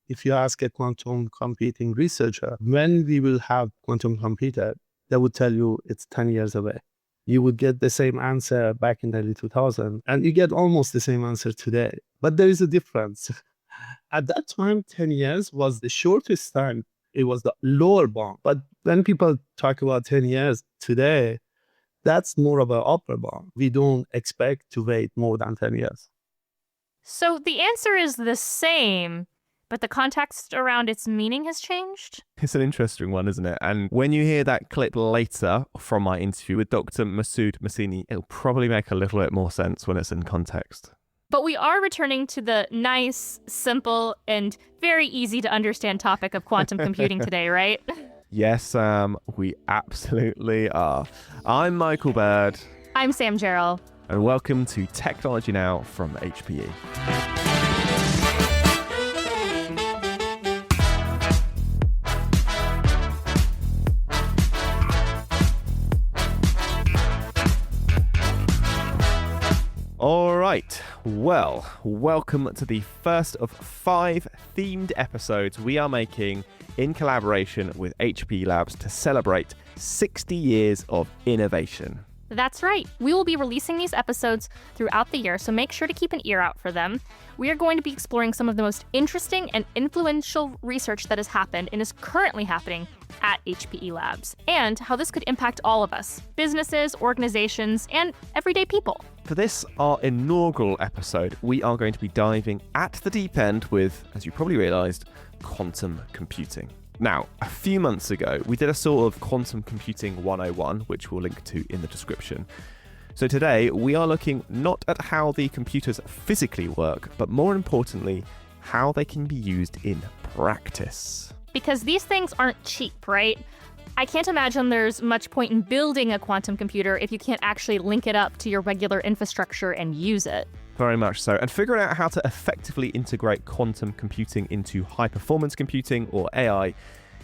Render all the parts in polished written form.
if you ask a quantum computing researcher, when we will have quantum computer, they would tell you it's 10 years away. You would get the same answer back in the early 2000, and you get almost the same answer today. But there is a difference. At that time, 10 years was the shortest time. It was the lower bound. But when people talk about 10 years today, that's more of an upper bound. We don't expect to wait more than 10 years. So the answer is the same, but the context around its meaning has changed? It's an interesting one, isn't it? And when you hear that clip later from my interview with Dr. Masoud Mohseni, it'll probably make a little bit more sense when it's in context. But we are returning to the nice, simple, and very easy to understand topic of quantum computing today, right? Yes, Sam, we absolutely are. I'm Michael Bird. I'm Sam Jarrell. And welcome to Technology Now from HPE. All right, well, welcome to the first of 5 themed episodes we are making in collaboration with HPE Labs to celebrate 60 years of innovation. That's right. We will be releasing these episodes throughout the year, so make sure to keep an ear out for them. We are going to be exploring some of the most interesting and influential research that has happened and is currently happening at HPE Labs, and how this could impact all of us, businesses, organizations, and everyday people. For this, our inaugural episode, we are going to be diving at the deep end with, as you probably realized, quantum computing. Now, a few months ago, we did a sort of quantum computing 101, which we'll link to in the description. So today, we are looking not at how the computers physically work, but more importantly, how they can be used in practice. Because these things aren't cheap, right? I can't imagine there's much point in building a quantum computer if you can't actually link it up to your regular infrastructure and use it. Very much so. And figuring out how to effectively integrate quantum computing into high-performance computing, or AI,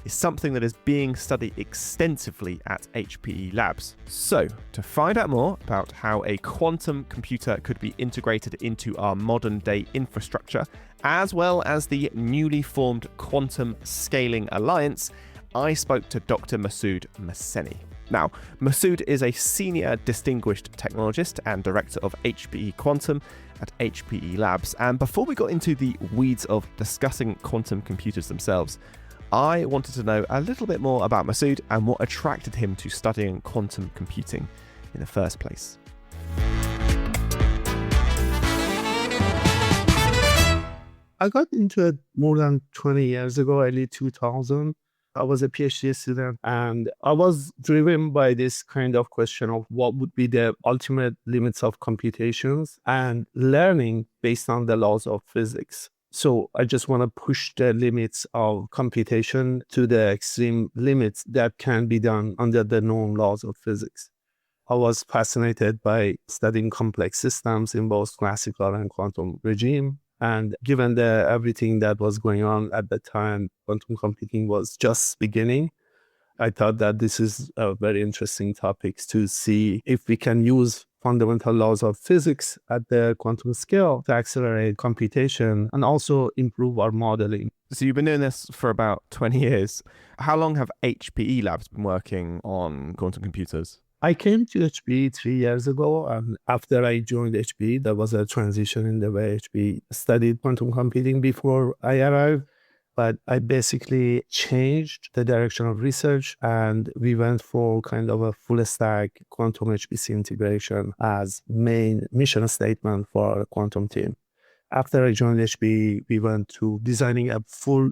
is something that is being studied extensively at HPE Labs. So, to find out more about how a quantum computer could be integrated into our modern-day infrastructure, as well as the newly formed Quantum Scaling Alliance, I spoke to Dr. Masoud Mohseni. Now, Masoud is a senior distinguished technologist and director of HPE Quantum at HPE Labs. And before we got into the weeds of discussing quantum computers themselves, I wanted to know a little bit more about Masoud and what attracted him to studying quantum computing in the first place. I got into it more than 20 years ago, early 2000. I was a PhD student, and I was driven by this kind of question of what would be the ultimate limits of computations and learning based on the laws of physics. So I just want to push the limits of computation to the extreme limits that can be done under the known laws of physics. I was fascinated by studying complex systems in both classical and quantum regime. And given everything that was going on at the time, quantum computing was just beginning. I thought that this is a very interesting topic to see if we can use fundamental laws of physics at the quantum scale to accelerate computation and also improve our modeling. So you've been doing this for about 20 years. How long have HPE Labs been working on quantum computers? I came to HPE 3 years ago, and after I joined HPE, there was a transition in the way HPE studied quantum computing before I arrived. But I basically changed the direction of research, and we went for kind of a full stack quantum HPC integration as main mission statement for our quantum team. After I joined HPE, we went to designing a full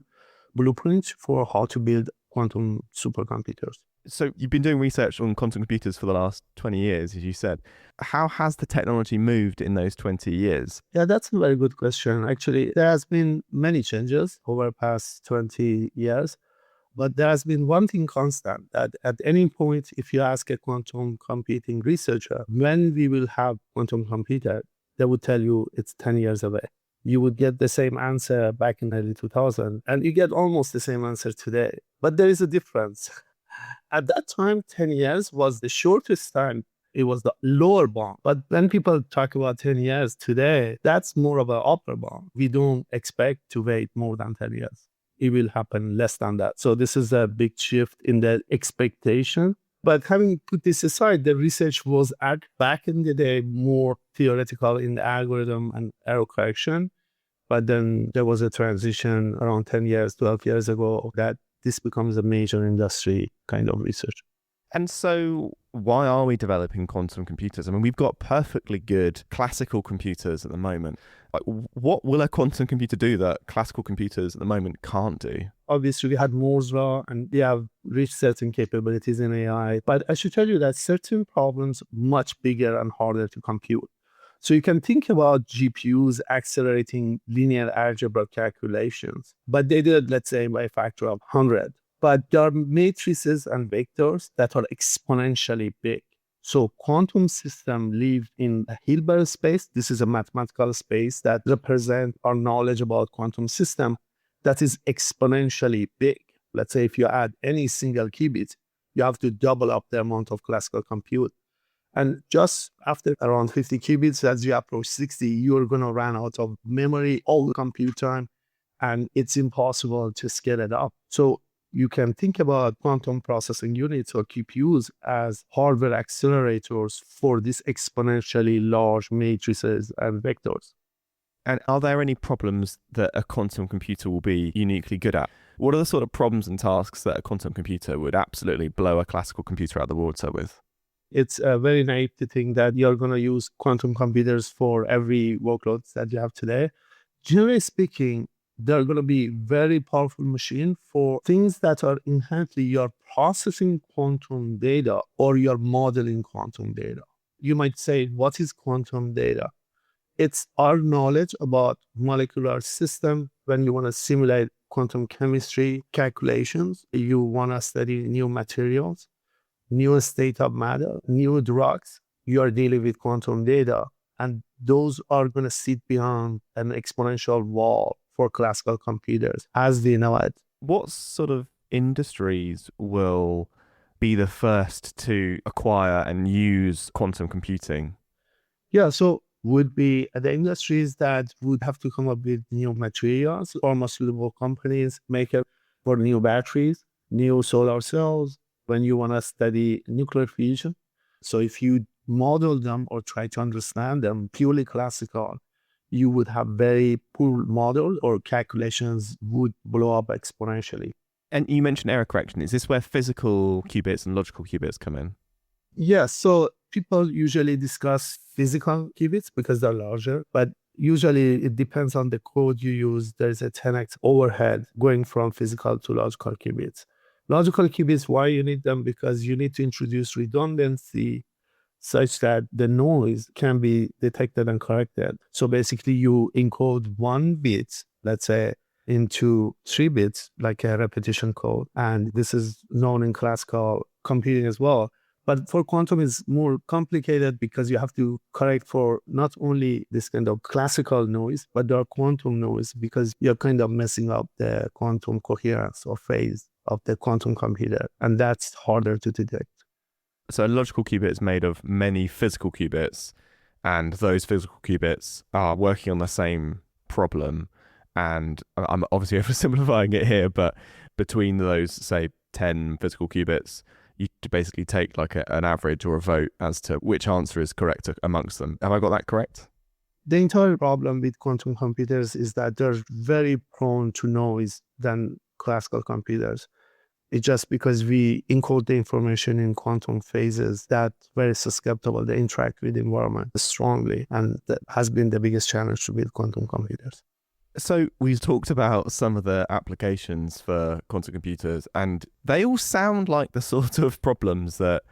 blueprint for how to build quantum supercomputers. So you've been doing research on quantum computers for the last 20 years, as you said. How has the technology moved in those 20 years? Yeah, that's a very good question. Actually, there has been many changes over the past 20 years, but there has been one thing constant, that at any point, if you ask a quantum computing researcher, when we will have quantum computer, they would tell you it's 10 years away. You would get the same answer back in the early 2000, and you get almost the same answer today. But there is a difference. At that time, 10 years was the shortest time. It was the lower bound. But when people talk about 10 years today, that's more of an upper bound. We don't expect to wait more than 10 years. It will happen less than that. So this is a big shift in the expectation. But having put this aside, the research was back in the day more theoretical in the algorithm and error correction. But then there was a transition around 10 years, 12 years ago that this becomes a major industry kind of research. And so why are we developing quantum computers? I mean, we've got perfectly good classical computers at the moment. Like, what will a quantum computer do that classical computers at the moment can't do? Obviously, we had Moore's law and they have reached certain capabilities in AI. But I should tell you that certain problems much bigger and harder to compute. So you can think about GPUs accelerating linear algebra calculations, but they did, let's say, by a factor of 100. But there are matrices and vectors that are exponentially big. So quantum systems live in a Hilbert space. This is a mathematical space that represents our knowledge about quantum system that is exponentially big. Let's say if you add any single qubit, you have to double up the amount of classical compute. And just after around 50 qubits, as you approach 60, you're going to run out of memory, all the compute time, and it's impossible to scale it up. So you can think about quantum processing units or QPUs as hardware accelerators for these exponentially large matrices and vectors. And are there any problems that a quantum computer will be uniquely good at? What are the sort of problems and tasks that a quantum computer would absolutely blow a classical computer out of the water with? It's very naive to think that you're going to use quantum computers for every workload that you have today. Generally speaking, they're going to be very powerful machine for things that are inherently you're processing quantum data or you're modeling quantum data. You might say, what is quantum data? It's our knowledge about molecular system. When you want to simulate quantum chemistry calculations, you want to study new materials, new state of matter, new drugs, you are dealing with quantum data. And those are going to sit behind an exponential wall for classical computers as we know it. What sort of industries will be the first to acquire and use quantum computing? Yeah, so would be the industries that would have to come up with new materials. Pharmaceutical companies make it for new batteries, new solar cells, when you want to study nuclear fusion. So if you model them or try to understand them purely classical, you would have very poor model or calculations would blow up exponentially. And you mentioned error correction. Is this where physical qubits and logical qubits come in? Yes. So people usually discuss physical qubits because they're larger, but usually it depends on the code you use. There's a 10x overhead going from physical to logical qubits. Logical qubits, why you need them? Because you need to introduce redundancy such that the noise can be detected and corrected. So basically you encode one bit, let's say, into 3 bits, like a repetition code. And this is known in classical computing as well. But for quantum, it's more complicated because you have to correct for not only this kind of classical noise, but there are quantum noise because you're kind of messing up the quantum coherence or phase of the quantum computer. And that's harder to detect. So a logical qubit is made of many physical qubits, and those physical qubits are working on the same problem. And I'm obviously oversimplifying it here, but between those, say, 10 physical qubits, you basically take like an average or a vote as to which answer is correct amongst them. Have I got that correct? The entire problem with quantum computers is that they're very prone to noise than classical computers. It's just because we encode the information in quantum phases that very susceptible. They interact with the environment strongly, and that has been the biggest challenge with quantum computers. So we've talked about some of the applications for quantum computers, and they all sound like the sort of problems that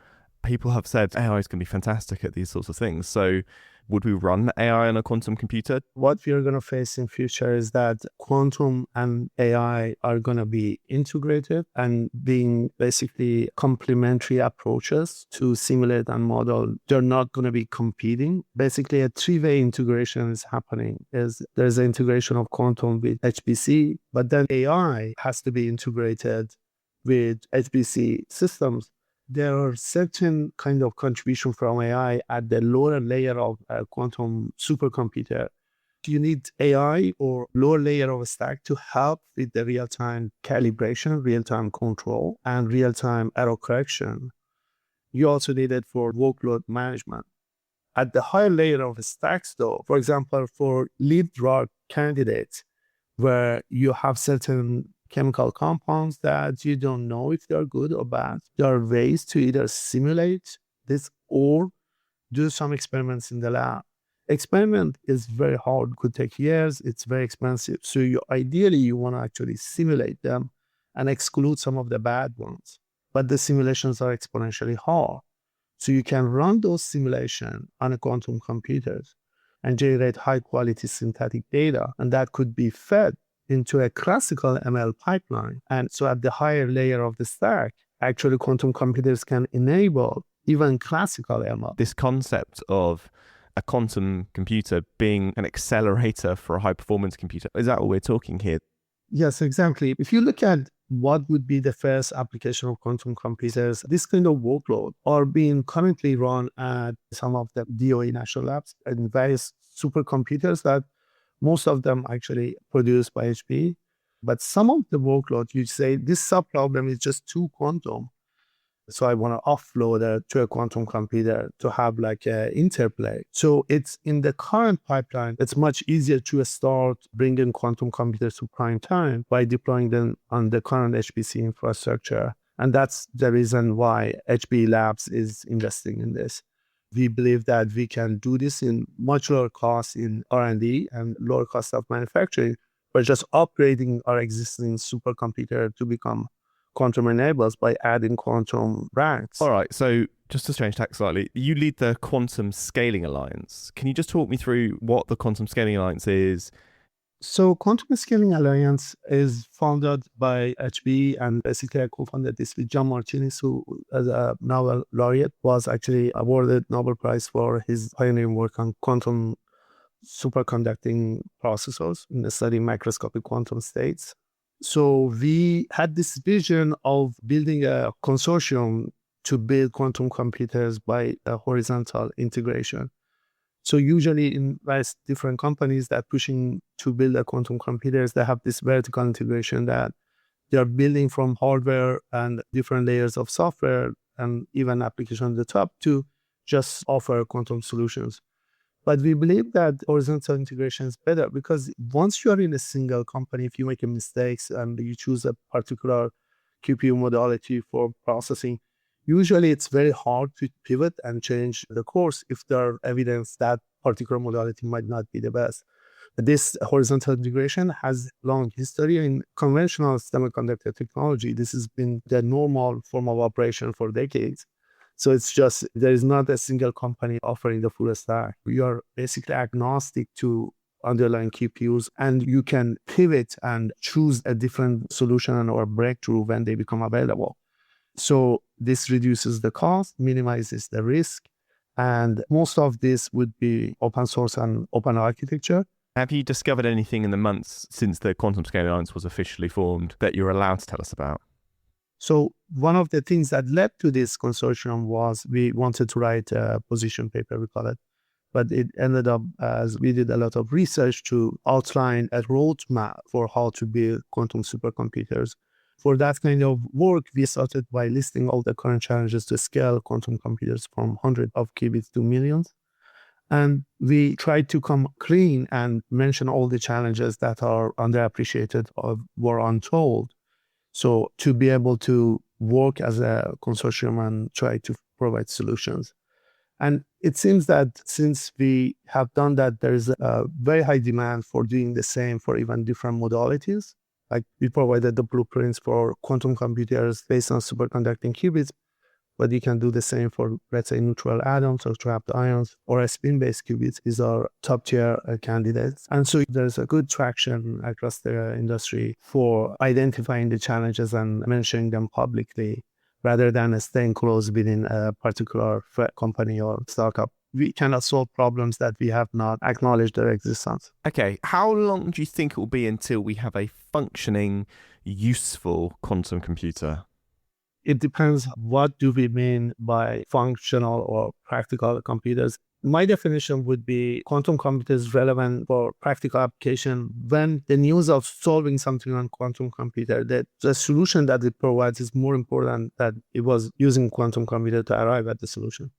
people have said AI is going to be fantastic at these sorts of things. So would we run AI on a quantum computer? What we are going to face in future is that quantum and AI are going to be integrated and being basically complementary approaches to simulate and model. They're not going to be competing. Basically, a three-way integration is happening. There's an integration of quantum with HPC, but then AI has to be integrated with HPC systems. there are certain kind of contribution from AI at the lower layer of a quantum supercomputer. You need AI or lower layer of a stack to help with the real-time calibration, real-time control, and real-time error correction. You also need it for workload management. At the higher layer of the stacks, though, for example, for lead drug candidates, where you have certain chemical compounds that you don't know if they're good or bad, there are ways to either simulate this or do some experiments in the lab. Experiment is very hard, could take years, it's very expensive. So ideally, you want to actually simulate them and exclude some of the bad ones. But the simulations are exponentially hard. So you can run those simulations on a quantum computers and generate high quality synthetic data. And that could be fed into a classical ML pipeline. And so at the higher layer of the stack, actually quantum computers can enable even classical ML. This concept of a quantum computer being an accelerator for a high performance computer, is that what we're talking here? Yes, exactly. If you look at what would be the first application of quantum computers, this kind of workload are being currently run at some of the DOE national labs and various supercomputers that most of them actually produced by HPE. But some of the workload, you say this sub-problem is just too quantum. So I want to offload it to a quantum computer to have like an interplay. So it's in the current pipeline, it's much easier to start bringing quantum computers to prime time by deploying them on the current HPC infrastructure. And that's the reason why HPE Labs is investing in this. We believe that we can do this in much lower cost in R&D and lower cost of manufacturing, but just upgrading our existing supercomputer to become quantum enables by adding quantum ranks. All right, so just to change tack slightly, you lead the Quantum Scaling Alliance. Can you just talk me through what the Quantum Scaling Alliance is? So Quantum Scaling Alliance is founded by HPE, and basically I co-founded this with John Martinez, who as a Nobel laureate was actually awarded Nobel Prize for his pioneering work on quantum superconducting processors in the study macroscopic quantum states. So we had this vision of building a consortium to build quantum computers by a horizontal integration. So usually in various different companies that are pushing to build a quantum computers, they have this vertical integration that they are building from hardware and different layers of software and even application on the top to just offer quantum solutions. But we believe that horizontal integration is better because once you are in a single company, if you make a mistake and you choose a particular QPU modality for processing, usually it's very hard to pivot and change the course if there are evidence that particular modality might not be the best. This horizontal integration has long history in conventional semiconductor technology. This has been the normal form of operation for decades. So it's just, there is not a single company offering the full stack. You are basically agnostic to underlying QPUs, and you can pivot and choose a different solution or breakthrough when they become available. So this reduces the cost, minimizes the risk, and most of this would be open source and open architecture. Have you discovered anything in the months since the Quantum Scaling Alliance was officially formed that you're allowed to tell us about? So one of the things that led to this consortium was we wanted to write a position paper, we call it. But it ended up as we did a lot of research to outline a roadmap for how to build quantum supercomputers. For that kind of work, we started by listing all the current challenges to scale quantum computers from hundreds of qubits to millions. And we tried to come clean and mention all the challenges that are underappreciated or were untold. So to be able to work as a consortium and try to provide solutions. And it seems that since we have done that, there is a very high demand for doing the same for even different modalities. Like we provided the blueprints for quantum computers based on superconducting qubits, but you can do the same for, let's say, neutral atoms or trapped ions or spin-based qubits. These are top-tier candidates. And so there's a good traction across the industry for identifying the challenges and mentioning them publicly rather than staying close within a particular company or startup. We cannot solve problems that we have not acknowledged their existence. Okay, how long do you think it will be until we have a functioning, useful quantum computer? It depends what do we mean by functional or practical computers. My definition would be quantum computers relevant for practical application when the news of solving something on quantum computer, that the solution that it provides is more important than it was using quantum computer to arrive at the solution.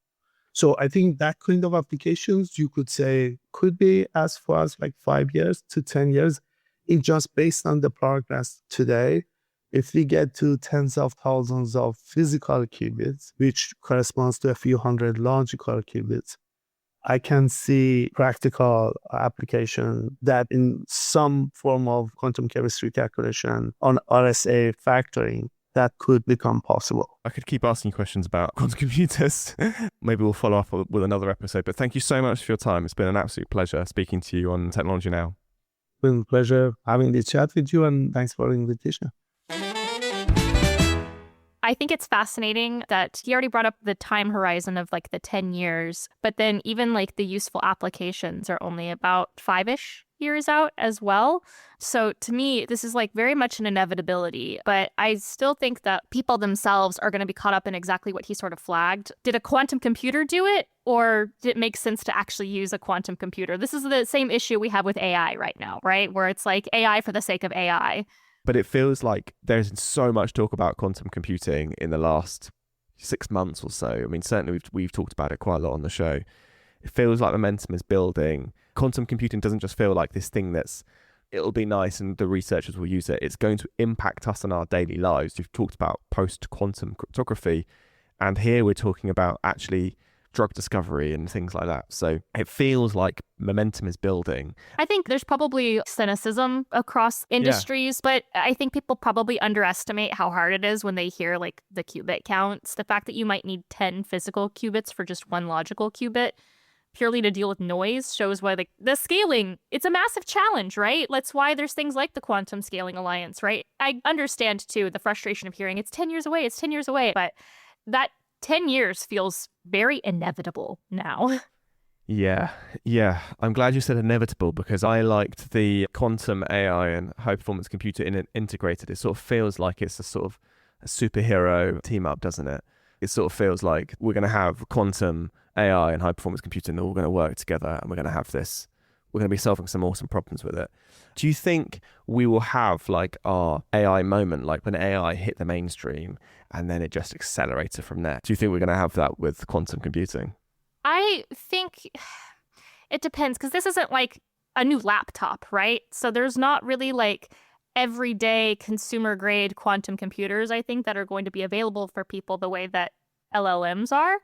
So I think that kind of applications, you could say, could be as far as like 5 years to 10 years. It just based on the progress today. If we get to tens of thousands of physical qubits, which corresponds to a few hundred logical qubits, I can see practical application that in some form of quantum chemistry calculation on RSA factoring, that could become possible. I could keep asking you questions about quantum computers. Maybe we'll follow up with another episode. But thank you so much for your time. It's been an absolute pleasure speaking to you on Technology Now. It's been a pleasure having this chat with you, and thanks for the invitation. I think it's fascinating that he already brought up the time horizon of like the 10 years, but then even like the useful applications are only about 5-ish years out as well. So to me, this is like very much an inevitability, but I still think that people themselves are going to be caught up in exactly what he sort of flagged. Did a quantum computer do it, or did it make sense to actually use a quantum computer? This is the same issue we have with AI right now, right? Where it's like AI for the sake of AI. But it feels like there's so much talk about quantum computing in the last 6 months or so. I mean, certainly we've talked about it quite a lot on the show. It feels like momentum is building. Quantum computing doesn't just feel like this thing it'll be nice and the researchers will use it. It's going to impact us in our daily lives. You've talked about post-quantum cryptography, and here we're talking about actually drug discovery and things like that. So it feels like momentum is building. I think there's probably cynicism across industries, but I think people probably underestimate how hard it is when they hear like the qubit counts. The fact that you might need 10 physical qubits for just one logical qubit purely to deal with noise shows why the scaling, it's a massive challenge, right? That's why there's things like the Quantum Scaling Alliance, right? I understand too the frustration of hearing it's 10 years away, it's 10 years away, but that 10 years feels very inevitable now. Yeah. I'm glad you said inevitable, because I liked the quantum AI and high performance computer integrated. It sort of feels like it's a sort of a superhero team up, doesn't it? It sort of feels like we're going to have quantum AI and high performance computing, they're all going to work together, and we're going to have this. We're going to be solving some awesome problems with it. Do you think we will have like our AI moment, like when AI hit the mainstream and then it just accelerated from there? Do you think we're going to have that with quantum computing? I think it depends, because this isn't like a new laptop, right? So there's not really like everyday consumer grade quantum computers, I think, that are going to be available for people the way that LLMs are.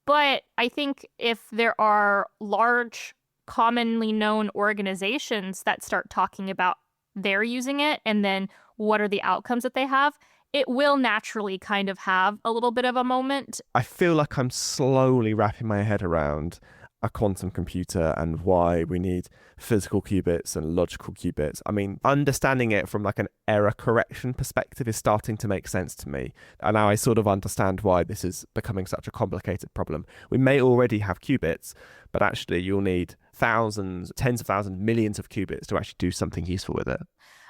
But I think if there are large, commonly known organizations that start talking about they're using it and then what are the outcomes that they have, it will naturally kind of have a little bit of a moment. I feel like I'm slowly wrapping my head around a quantum computer and why we need physical qubits and logical qubits. I mean, understanding it from like an error correction perspective is starting to make sense to me. And now I sort of understand why this is becoming such a complicated problem. We may already have qubits, but actually you'll need thousands, tens of thousands, millions of qubits to actually do something useful with it.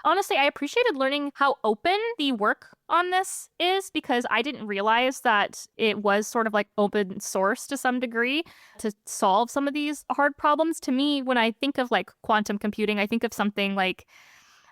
Honestly, I appreciated learning how open the work on this is, because I didn't realize that it was sort of like open source to some degree to solve some of these hard problems. To me, when I think of like quantum computing, I think of something like,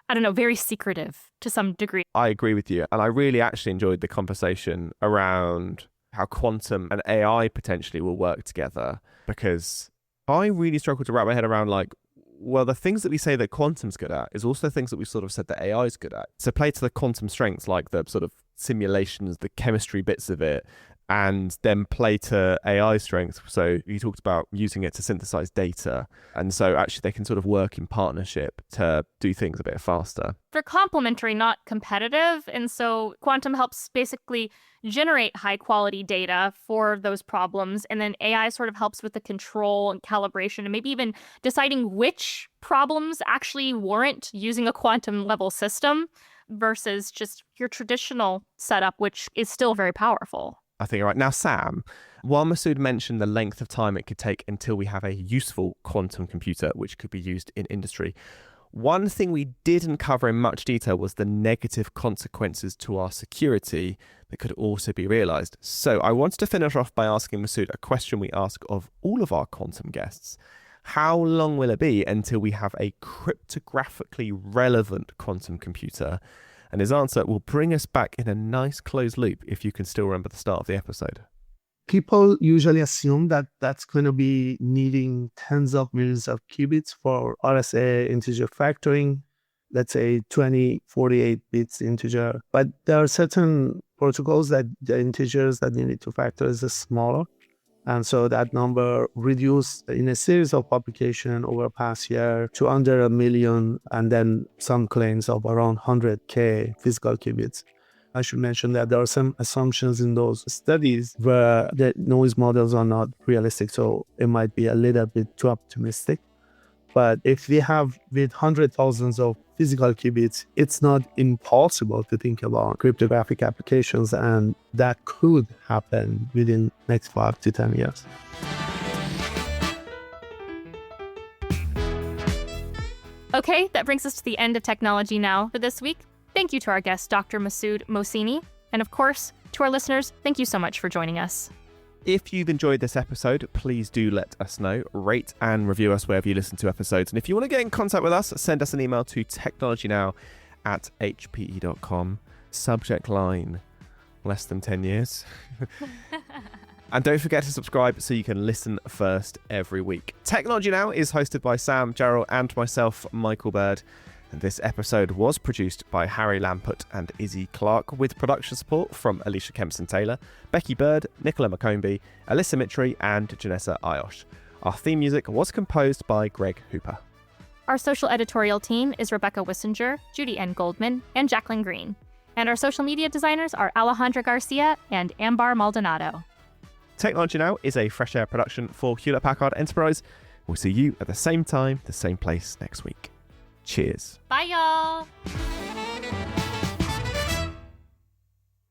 I don't know, very secretive to some degree. I agree with you. And I really actually enjoyed the conversation around how quantum and AI potentially will work together, because I really struggled to wrap my head around like, well, the things that we say that quantum's good at is also things that we sort of said that AI is good at. So play to the quantum strengths, like the sort of simulations, the chemistry bits of it, and then play to AI strengths. So you talked about using it to synthesize data. And so actually they can sort of work in partnership to do things a bit faster. They're complementary, not competitive. And so quantum helps basically generate high quality data for those problems. And then AI sort of helps with the control and calibration and maybe even deciding which problems actually warrant using a quantum level system versus just your traditional setup, which is still very powerful. I think you're right. Now, Sam, while Masoud mentioned the length of time it could take until we have a useful quantum computer which could be used in industry, one thing we didn't cover in much detail was the negative consequences to our security that could also be realized. So I wanted to finish off by asking Masoud a question we ask of all of our quantum guests. How long will it be until we have a cryptographically relevant quantum computer? And his answer will bring us back in a nice closed loop, if you can still remember the start of the episode. People usually assume that that's going to be needing tens of millions of qubits for RSA integer factoring, let's say 48 bits integer. But there are certain protocols that the integers that you need to factor is smaller. And so that number reduced in a series of publications over the past year to under 1 million, and then some claims of around 100K physical qubits. I should mention that there are some assumptions in those studies where the noise models are not realistic, so it might be a little bit too optimistic. But if we have with hundred thousands of physical qubits, it's not impossible to think about cryptographic applications, and that could happen within next 5 to 10 years. Okay, that brings us to the end of Technology Now for this week. Thank you to our guest, Dr. Masoud Mohseni. And of course, to our listeners, thank you so much for joining us. If you've enjoyed this episode, please do let us know. Rate and review us wherever you listen to episodes. And if you want to get in contact with us, send us an email to technologynow@hpe.com. Subject line, less than 10 years. And don't forget to subscribe so you can listen first every week. Technology Now is hosted by Sam, Jarrell, and myself, Michael Bird. And this episode was produced by Harry Lampert and Izzy Clark, with production support from Alicia Kempson-Taylor, Becky Bird, Nicola McCombie, Alyssa Mitri, and Janessa Ayosh. Our theme music was composed by Greg Hooper. Our social editorial team is Rebecca Wissinger, Judy N. Goldman, and Jacqueline Green. And our social media designers are Alejandra Garcia and Ambar Maldonado. Technology Now is a Fresh Air production for Hewlett Packard Enterprise. We'll see you at the same time, the same place next week. Cheers. Bye, y'all.